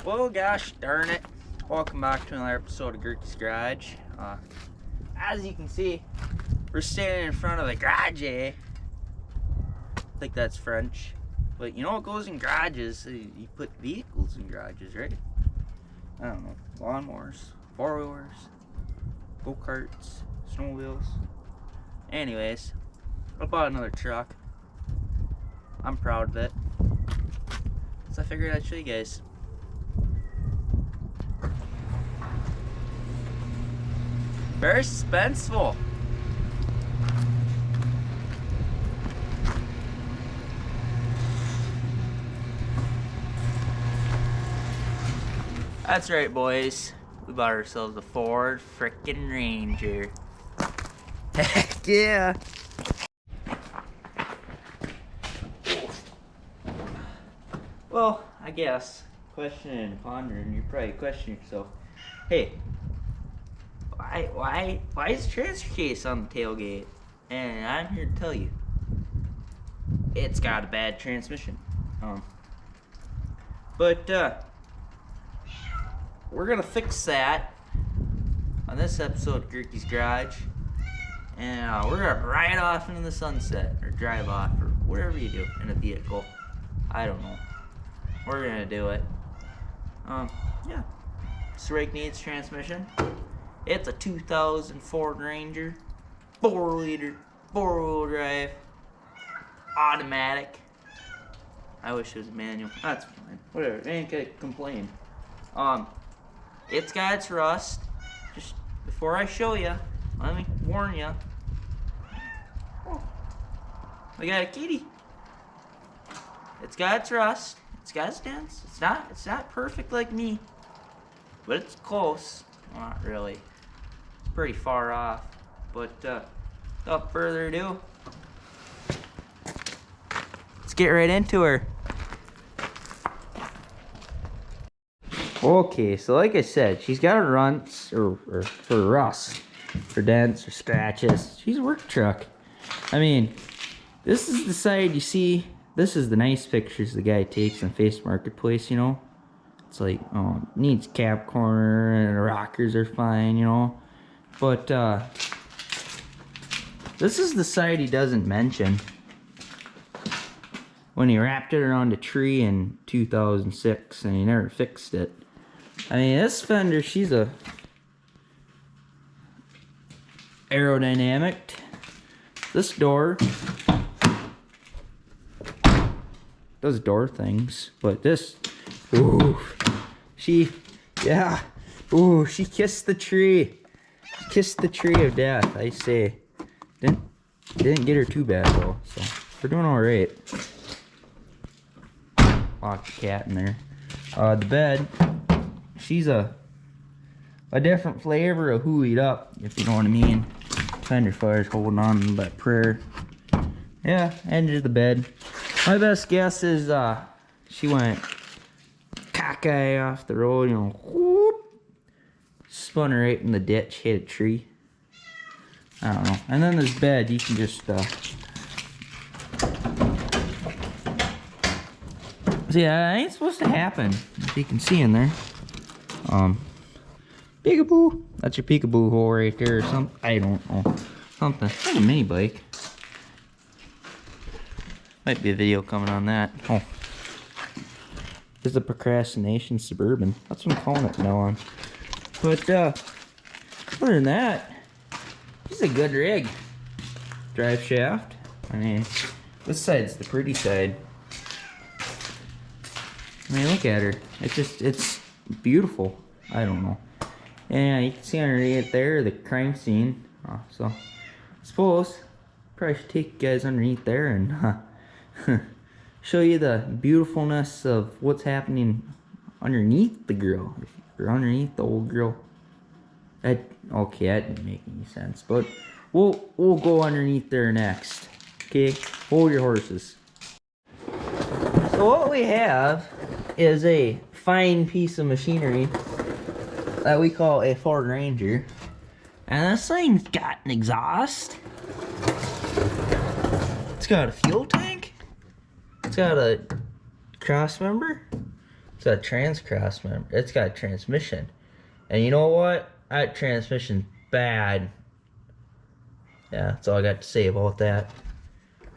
Well, gosh darn it. Welcome back to another episode of Gehrkes Garage. As you can see, we're standing in front of the garage, eh? I think that's French. But you know what goes in garages? You put vehicles in garages, right? I don't know. Lawnmowers, four-wheelers, go-karts, snowmobiles. Anyways, I bought another truck. I'm proud of it. So I figured I'd show you guys. Very suspenseful. That's right, boys. We bought ourselves a Ford frickin' Ranger. Heck yeah! Well, I guess, questioning and pondering, you're probably questioning yourself, hey, why is the transfer case on the tailgate? And I'm here to tell you, it's got a bad transmission. But we're gonna fix that on this episode of Gehrkes Garage, and we're gonna ride off into the sunset, or drive off, or whatever you do in a vehicle. I don't know. We're gonna do it. Yeah. This rig needs transmission. It's a 2000 Ford Ranger, 4-liter, 4-wheel drive, automatic. I wish it was manual. That's fine. Whatever. Ain't gonna complain. It's got its rust. Just before I show you, let me warn you. Oh, we got a kitty. It's got its rust. It's got its dents. It's not perfect like me, but it's close. Not really. It's pretty far off. But without further ado, let's get right into her. Okay, so like I said, she's got her runts or her rust, her dents, or scratches. She's a work truck. I mean, this is the side you see. This is the nice pictures the guy takes on Face Marketplace, you know. It's like, oh, needs cap corner and the rockers are fine, you know. But this is the side he doesn't mention. When he wrapped it around a tree in 2006 and he never fixed it. I mean, this fender, she's a aerodynamic. This door does door things, but this, ooh, she kissed the tree. Kissed the tree of death, I say. Didn't get her too bad though, so we're doing all right. Lock the cat in there. The bed, she's a different flavor of hooeyed up, if you know what I mean. Fender fire's holding on by prayer. Yeah, end of the bed. My best guess is she went cockeye off the road, you know, whoop, spun her right in the ditch, hit a tree. I don't know. And then this bed, you can just see, that ain't supposed to happen, if you can see in there. Peekaboo. That's your peekaboo hole right there, or something. I don't know. Something. Like a mini bike. Might be a video coming on that. Oh. This is a procrastination Suburban. That's what I'm calling it from now on. But, other than that, this is a good rig. Drive shaft. I mean, this side's the pretty side. I mean, look at her. It's beautiful. I don't know. And you can see underneath there the crime scene. So, I suppose probably should take you guys underneath there and show you the beautifulness of what's happening underneath the grill, or underneath the old grill. Okay, that didn't make any sense, but we'll go underneath there next. Okay, hold your horses. So what we have is a fine piece of machinery that we call a Ford Ranger, and this thing's got an exhaust. It's got a fuel tank. It's got a cross member. It's got a trans-cross member. It's got a transmission. And you know what? That transmission's bad. Yeah, that's all I got to say about that.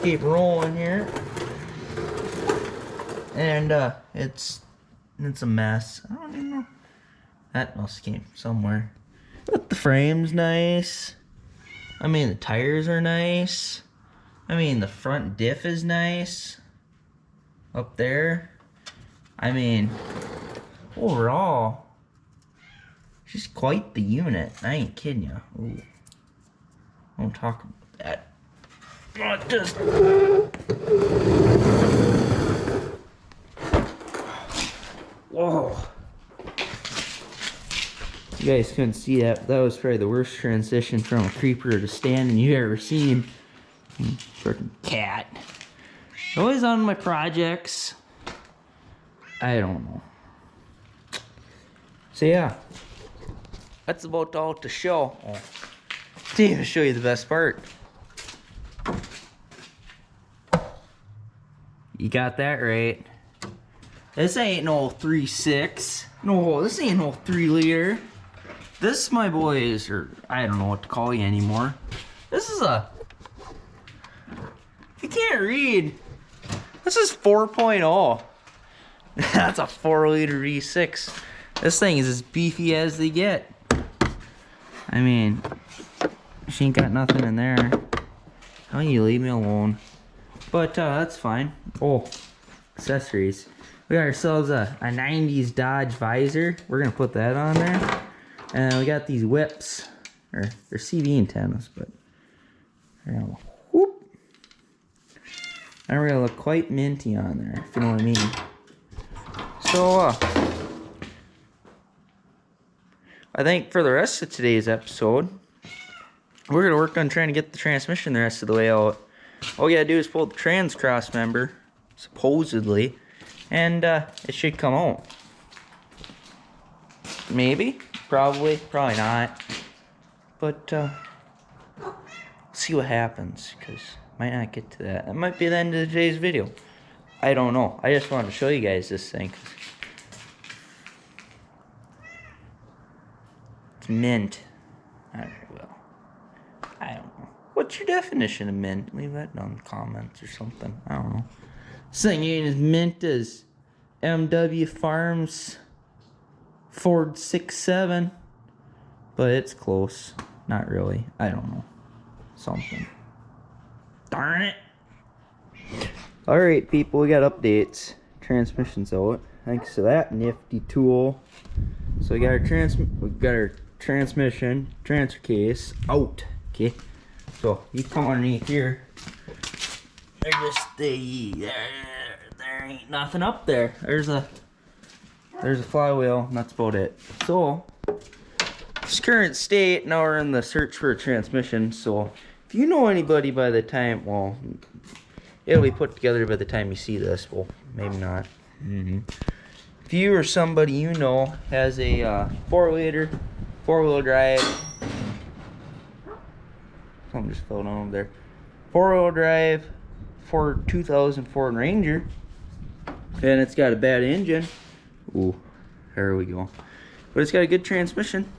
Keep rolling here. And it's a mess. I don't even know. That must came somewhere. But the frame's nice. I mean, the tires are nice. I mean, the front diff is nice. Up there. I mean, overall, she's quite the unit. I ain't kidding you. Ooh. Don't talk about that. Not just. Whoa. You guys couldn't see that. That was probably the worst transition from a creeper to standing you've ever seen. Freaking cat. Always on my projects. I don't know. So yeah, that's about all to show. Oh. Didn't even show you the best part. You got that right. This ain't no 3.6. No, this ain't no 3 liter. This, my boys, or I don't know what to call you anymore. This is a. If you can't read, this is 4.0. That's a 4 liter V6. This thing is as beefy as they get. I mean, she ain't got nothing in there. How you leave me alone? But that's fine. Oh, accessories. We got ourselves a 90s Dodge visor. We're gonna put that on there. And we got these whips. Or they're CV antennas, but they're gonna whoop. And we're gonna look quite minty on there, if you know what I mean. So I think for the rest of today's episode, we're gonna work on trying to get the transmission the rest of the way out. All we gotta do is pull the trans cross member, supposedly, and it should come out. Maybe, probably not. But see what happens, because might not get to that. That might be the end of today's video. I don't know. I just wanted to show you guys this thing. It's mint. Alright, well, I don't know. What's your definition of mint? Leave that down in the comments or something. I don't know. This thing ain't as mint as MW Farms Ford 6.7, but it's close. Not really. I don't know. Something. Darn it. Alright, people, we got updates. Transmission's out. Thanks to that nifty tool. So we got our transmission transfer case out. Okay. So you come underneath here. There ain't nothing up there. There's a flywheel, and that's about it. So this current state, now we're in the search for a transmission. So if you know anybody by the time, well, it'll be put together by the time you see this. Well, maybe not. If you or somebody you know has a 4 liter 4-wheel drive, something just fell down over there, 4-wheel drive for 2004 Ranger, and it's got a bad engine. Ooh, there we go. But it's got a good transmission.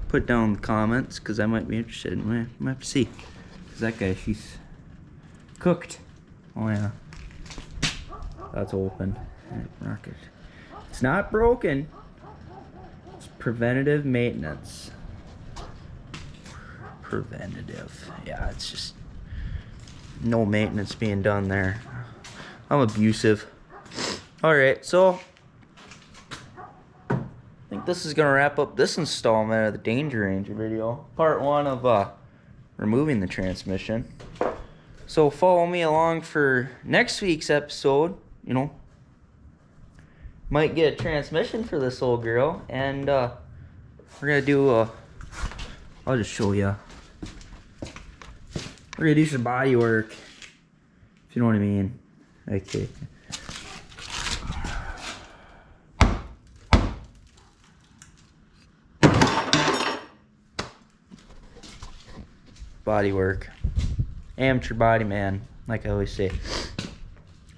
Put down in the comments, because I might be interested. I might have to see. Because that guy, she's cooked. Oh yeah. That's open. Rocket. It's not broken. It's preventative maintenance. Preventative. Yeah, it's just no maintenance being done there. I'm abusive. Alright, so I think this is gonna wrap up this installment of the Danger Ranger video. Part 1 of removing the transmission. So follow me along for next week's episode. You know, might get a transmission for this old girl, and we're gonna do I'll just show you. We're gonna do some body work, if you know what I mean. Okay. Body work. Amateur body man, like I always say.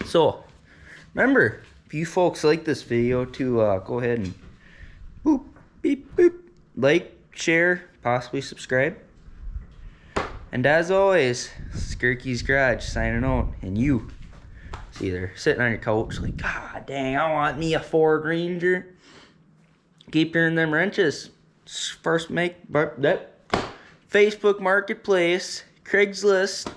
So, remember, If you folks like this video too, go ahead and boop, beep, boop, like, share, possibly subscribe. And as always, this is Gehrkes Garage signing out. And you, see, they're sitting on your couch like, God dang, I want me a Ford Ranger. Keep hearing them wrenches. First make that Facebook Marketplace, Craigslist.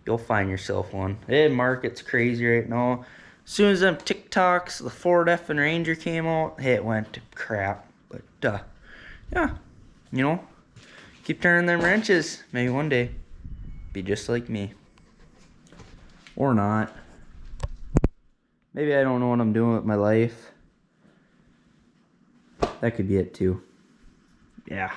You'll find yourself one. The market's crazy right now. As soon as them TikToks, the Ford effing Ranger came out, it went to crap. But yeah, you know, keep turning them wrenches. Maybe one day, be just like me. Or not. Maybe I don't know what I'm doing with my life. That could be it too. Yeah.